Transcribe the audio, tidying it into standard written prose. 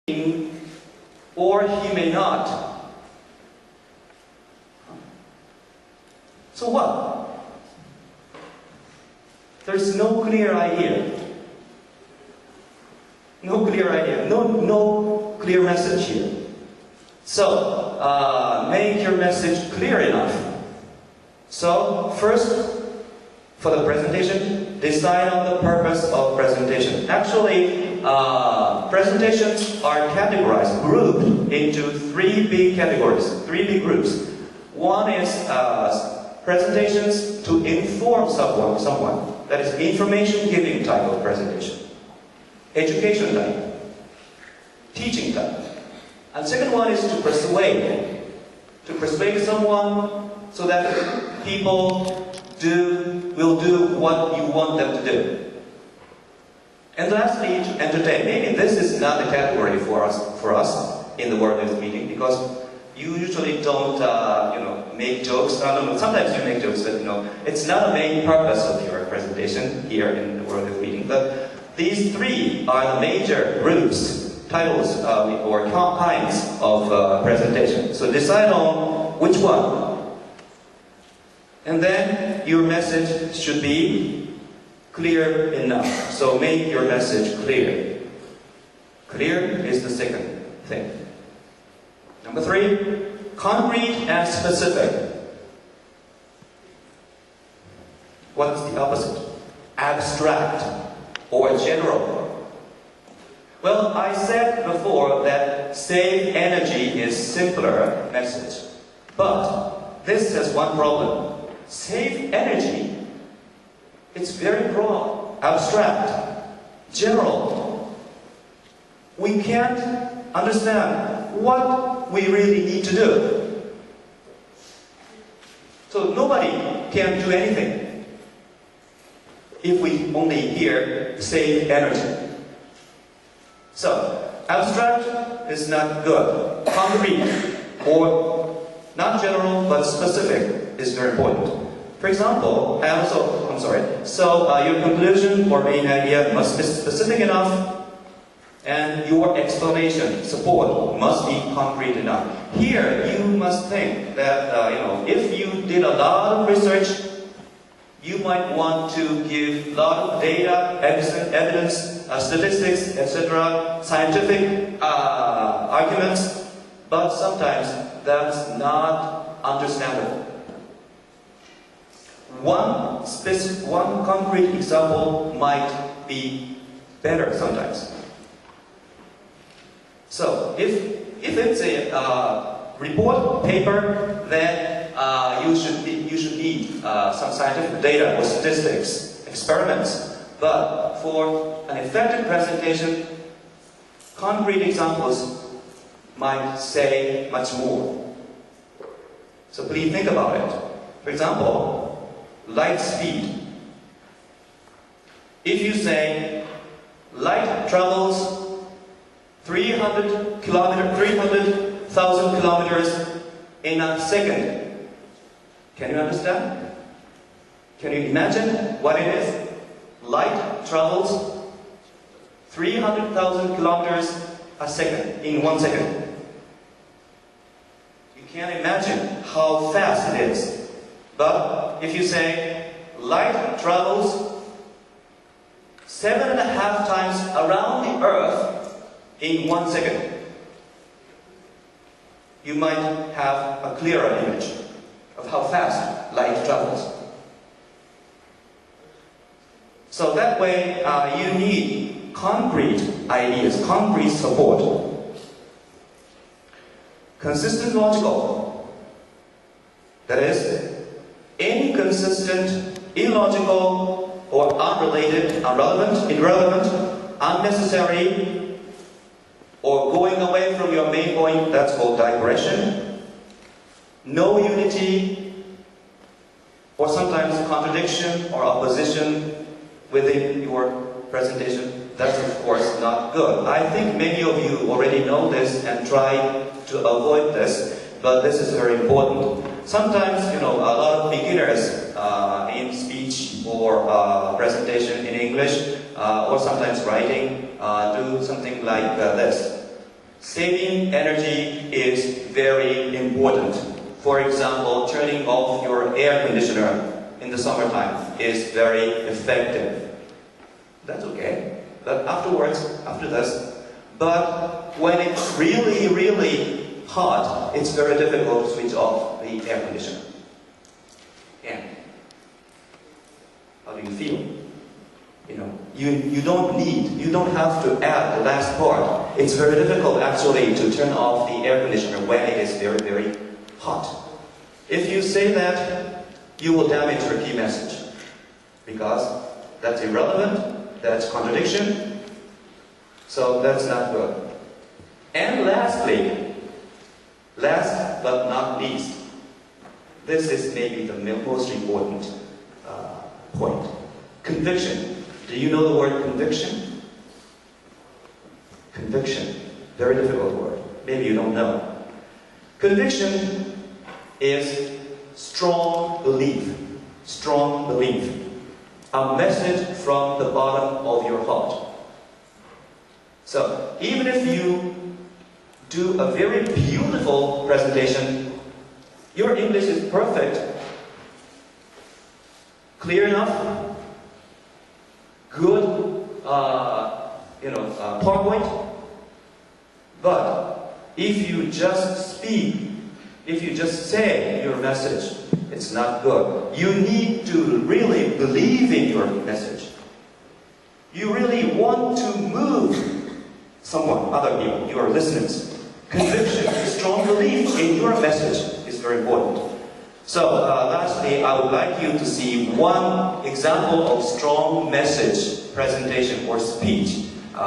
or he may not. So what? There's no clear idea. No clear idea. No clear message here. So, make your message clear enough. So, first, for the presentation, decide on the purpose of presentation. Actually, presentations are categorized, grouped into three big categories, three big groups. One is presentations to inform someone. That is information-giving type of presentation. Education type. Teaching type. And second one is to persuade. To persuade someone so that people will do what you want them to do. And lastly, to entertain. Maybe this is not the category for us in the World Youth Meeting, because you usually don't, make jokes. Sometimes you make jokes, but it's not a main purpose of your presentation here in the World Youth Meeting. But these three are the major groups, titles, or kinds of presentation. So decide on which one. And then your message should be clear enough. So make your message clear. Clear is the second thing. Number three, concrete and specific. What is the opposite? Abstract or general. Well, I said before that save energy is simpler message. But this has one problem. Save energy, it's very broad, abstract, general. We can't understand what we really need to do. So nobody can do anything if we only hear save energy. So, abstract is not good. Concrete, or not general but specific, is very important. For example, so your conclusion or main idea must be specific enough, and your explanation, support, must be concrete enough. Here, you must think that, if you did a lot of research, you might want to give a lot of data, evidence, statistics, etc., scientific arguments, but sometimes that's not understandable. One concrete example might be better sometimes. So, if it's a report paper, then you should need some scientific data or statistics, experiments. But for an effective presentation, concrete examples might say much more. So please think about it. For example, light speed. If you say light travels 300,000 kilometers in a second, can you understand? Can you imagine what it is? Light travels 300,000 kilometers a second, in 1 second. You can't imagine how fast it is. But if you say light travels 7.5 times around the Earth in 1 second, you might have a clearer image of how fast light travels. So that way, you need concrete ideas, concrete support. Consistent logical. That is, inconsistent, illogical, or unrelated, irrelevant, unnecessary, or going away from your main point, that's called digression. No unity, or sometimes contradiction or opposition within your presentation. That's of course not good. I think many of you already know this and try to avoid this, but this is very important. Sometimes, a lot of beginners in speech or presentation in English, or sometimes writing, do something like this. Saving energy is very important. For example, turning off your air conditioner in the summertime is very effective. That's okay. But afterwards, after this, but when it's really, really hot, it's very difficult to switch off the air conditioner. And how do you feel? You know, you don't have to add the last part. It's very difficult actually to turn off the air conditioner when it is very, very hot. If you say that, you will damage your key message. Because that's irrelevant, that's contradiction, so that's not good. And lastly, last but not least, this is maybe the most important point. Conviction. Do you know the word conviction? Conviction. Very difficult word. Maybe you don't know. Conviction is strong belief. Strong belief. A message from the bottom of your heart. So, even if you do a very beautiful presentation, your English is perfect, clear enough, good, PowerPoint. But if you just speak, if you just say your message, it's not good. You need to really believe in your message. You really want to move someone, other people, your listeners. Conviction, strong belief in your message is very important. So, lastly, I would like you to see one example of strong message presentation or speech